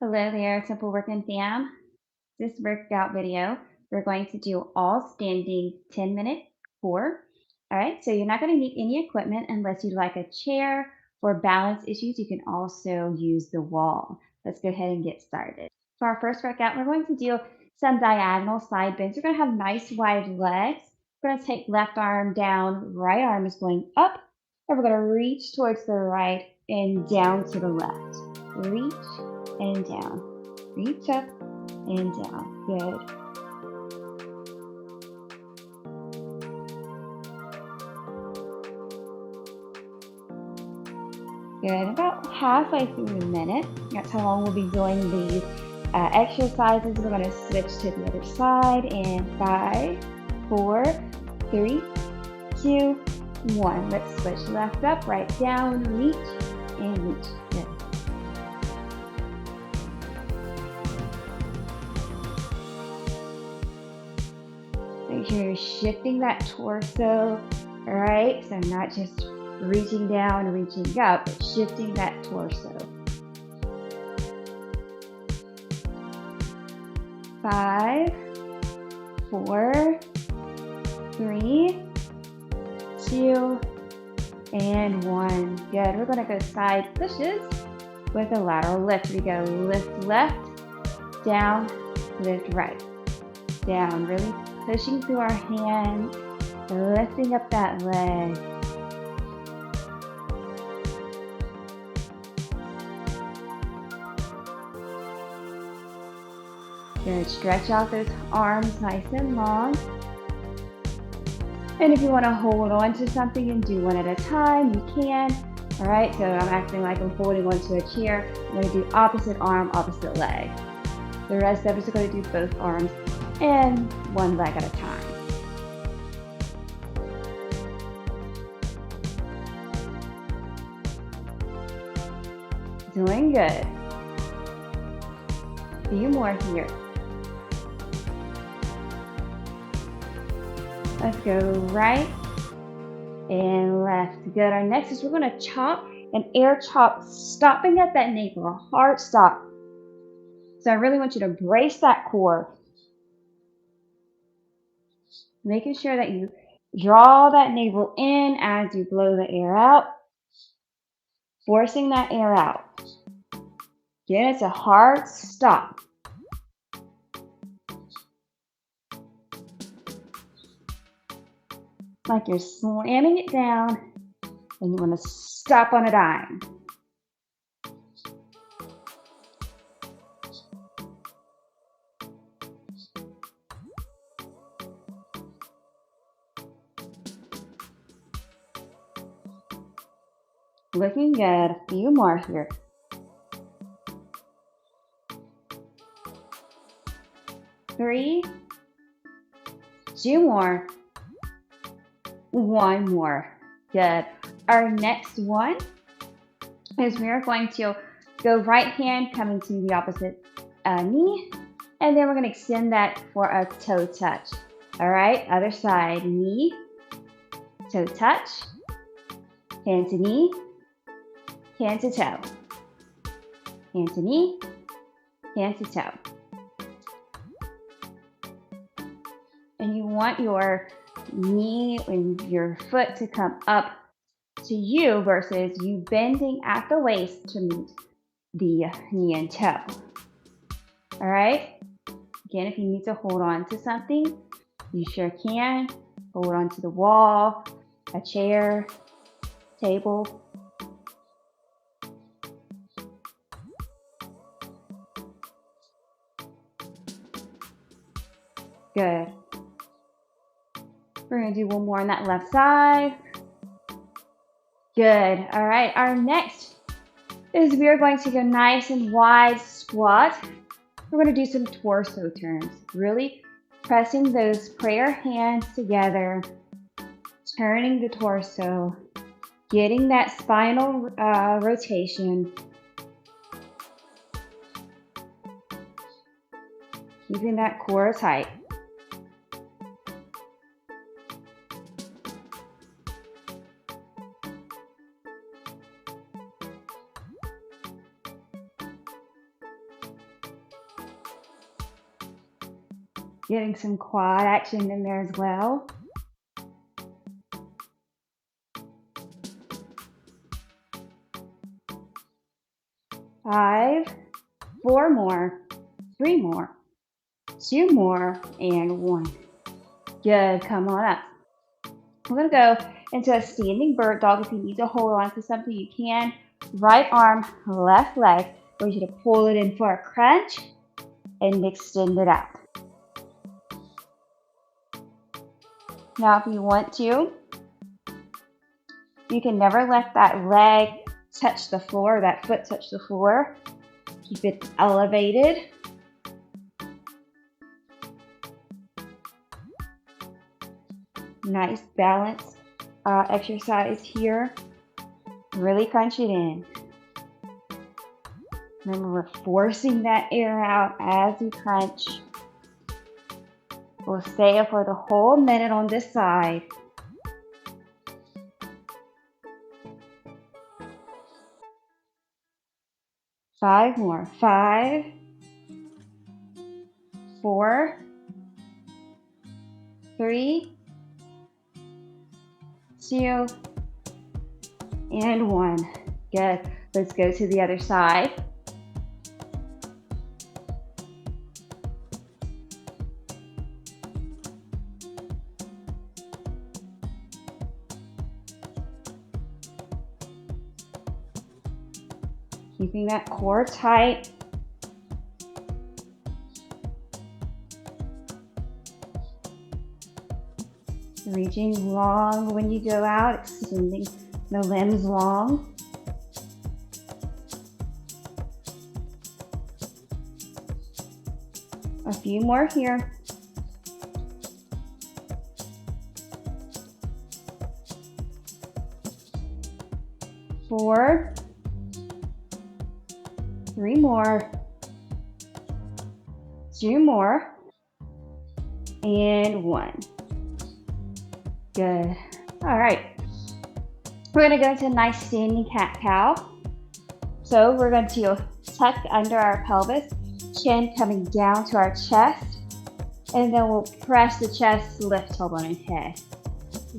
Hello there, Simple Working Fam. This workout video, we're going to do all standing 10-minute core. All right, so you're not going to need any equipment unless you like a chair. For balance issues, you can also use the wall. Let's go ahead and get started. For our first workout, we're going to do some diagonal side bends. You're going to have nice wide legs. We're going to take left arm down, right arm is going up, and we're going to reach towards the right and down to the left. Reach and down. Reach up and down. Good. Good. About halfway through the minute. That's how long we'll be doing these exercises. We're going to switch to the other side in 5, 4, 3, 2, 1. Let's switch left up, right down, reach, and reach. Good. Make sure you're shifting that torso, all right? So not just reaching down, reaching up, but shifting that torso. 5, 4, 3, 2, and 1. Good. We're going to go side pushes with a lateral lift. We go lift left, down, lift right, down. Really pushing through our hands, lifting up that leg. Good. Stretch out those arms nice and long. And if you want to hold on to something and do one at a time, you can. All right, so I'm acting like I'm holding onto a chair. I'm going to do opposite arm, opposite leg. The rest of us are going to do both arms and one leg at a time. Doing good. A few more here. Let's go right and left. Good. Our next is we're going to chop an air chop, stopping at that navel, a hard stop. So I really want you to brace that core. Making sure that you draw that navel in as you blow the air out. Forcing that air out. Again, it's a hard stop. Like you're slamming it down and you want to stop on a dime. Looking good. A few more here. Three, 2 more, 1 more. Good. Our next one is we are going to go right hand coming to the opposite knee, and then we're going to extend that for a toe touch. All right, other side, knee, toe touch, hand to knee, hand to toe, hand to knee, hand to toe. And you want your knee and your foot to come up to you versus you bending at the waist to meet the knee and toe. All right? Again, if you need to hold on to something, you sure can. Hold on to the wall, a chair, table. Good. We're going to do one more on that left side. Good. All right. Our next is we are going to go nice and wide squat. We're going to do some torso turns. Really pressing those prayer hands together, turning the torso, getting that spinal rotation. Keeping that core tight. Getting some quad action in there as well. 5, 4 more, 3 more, 2 more, and 1. Good, come on up. We're gonna go into a standing bird dog. If you need to hold on to something, you can. Right arm, left leg. I want you to pull it in for a crunch and extend it out. Now, if you want to, you can never let that leg touch the floor, that foot touch the floor. Keep it elevated. Nice balance exercise here. Really crunch it in. Remember, we're forcing that air out as we crunch. We'll stay for the whole minute on this side. Five more. 5, 4, 3, 2, and 1. Good. Let's go to the other side. Keeping that core tight. Reaching long when you go out, extending the limbs long. A few more here. Four. 3 more. 2 more. And 1. Good. All right. We're going to go into a nice standing cat-cow. So we're going to tuck under our pelvis, chin coming down to our chest, and then we'll press the chest, lift tailbone and head.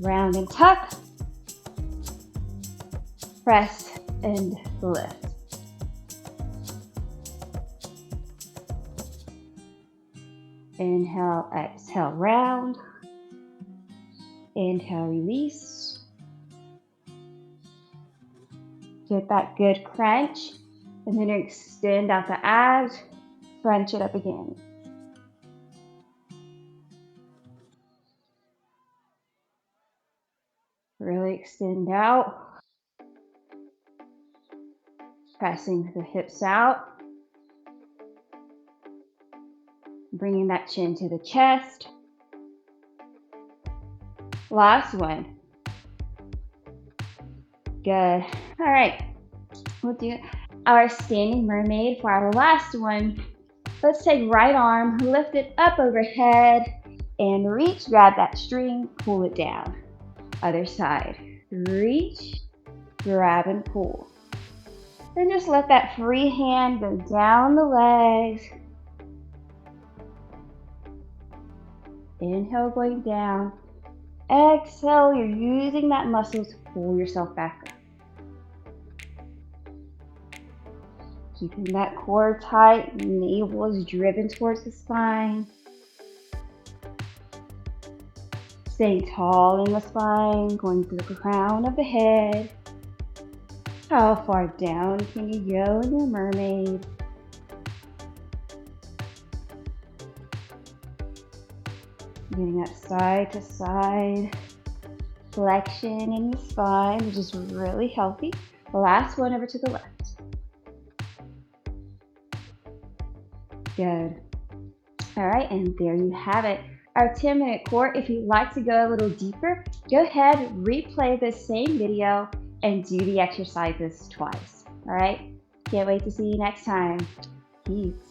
Round and tuck, press and lift. Inhale, exhale, round. Inhale, release. Get that good crunch, and then extend out the abs, crunch it up again. Really extend out. Pressing the hips out. Bringing that chin to the chest. Last one. Good. All right. We'll do our standing mermaid for our last one. Let's take right arm, lift it up overhead, and reach, grab that string, pull it down. Other side. Reach, grab, and pull. Then just let that free hand go down the legs. Inhale, going down. Exhale, you're using that muscle to pull yourself back up. Keeping that core tight, navel is driven towards the spine. Staying tall in the spine, going to the crown of the head. How far down can you go in your mermaid? Getting that side to side flexion in the spine, which is really healthy. Last one over to the left. Good. All right, and there you have it. Our 10-minute core. If you'd like to go a little deeper, go ahead, replay this same video and do the exercises twice. All right? Can't wait to see you next time. Peace.